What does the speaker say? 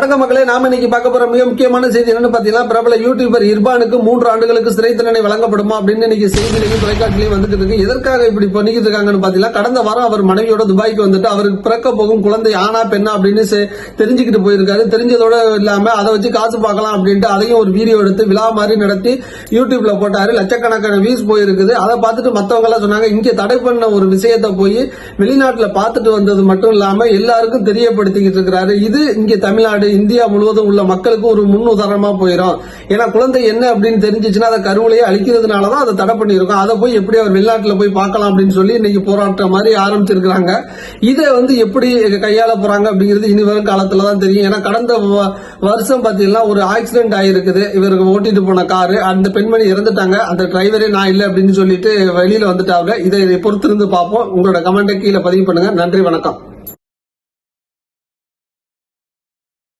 வணக்கம் மக்களே, நாம இன்னைக்கு பார்க்க போற மிக முக்கியமான செய்தி என்னன்னு பாத்தீங்கன்னா, பிரபல யூடியூபர் இர்பானுக்கு 3 ஆண்டுகளுக்கு சிறை தண்டனை வழங்கப்படுமா அப்படின்னு இன்னைக்கு செய்தியிலையும் தொலைக்காட்சியிலையும் வந்துட்டு இருக்கு. எதற்காக இப்படி பண்ணிக்கிட்டு இருக்காங்கன்னு பாத்தீங்கன்னா, கடந்த வாரம் அவர் மனைவியோட துபாய்க்கு வந்துட்டு அவருக்கு பிறக்க போகும் குழந்தை ஆனா பெண்ணா அப்படின்னு தெரிஞ்சுக்கிட்டு போயிருக்காரு. தெரிஞ்சதோட இல்லாம அதை வச்சு காசு பார்க்கலாம் அப்படின்ட்டு அதையும் ஒரு வீடியோ எடுத்து விழா மாதிரி நடத்தி யூடியூப்ல போட்டாரு. லட்சக்கணக்கான வியூஸ் போயிருக்குது. அதை பார்த்துட்டு மத்தவங்க எல்லாம் சொன்னாங்க, இங்க தடை பண்ண ஒரு விஷயத்தை போய் வெளிநாட்டுல பார்த்துட்டு வந்தது மட்டும் இல்லாம எல்லாருக்கும் தெரியப்படுத்திக்கிட்டு இருக்கிறாரு. இது இங்க தமிழ்நாடு இந்தியா முழுவதும் உள்ள மக்களுக்கு ஒரு முன் உதாரணமா போயிடும். ஏன்னா குழந்தை என்ன அப்படின்னு தெரிஞ்சிச்சுன்னா அதை கருவிலேயே அழிக்கிறதுனாலதான் அதை தடை பண்ணிருக்கோம். அதை போய் எப்படி அவர் வெளிநாட்டுல போய் பார்க்கலாம் அப்படின்னு சொல்லி இன்னைக்கு போராட்டம் மாதிரி ஆரம்பிச்சிருக்காங்க. இதை எப்படி கையாள போறாங்க அப்படிங்கிறது இனி வரும் காலத்துலதான் தெரியும். ஏன்னா கடந்த வருஷம் பாத்தீங்கன்னா ஒரு ஆக்சிடென்ட் ஆயிருக்குது. இவருக்கு ஓட்டிட்டு போன காரு, அந்த பெண்மணி இறந்துட்டாங்க. அந்த டிரைவரே நான் இல்லை அப்படின்னு சொல்லிட்டு வெளியில வந்துட்டாங்க. இதை பொறுத்திருந்து பார்ப்போம். உங்களோட கமெண்ட்டை கீழே பதிவு பண்ணுங்க. நன்றி, வணக்கம்.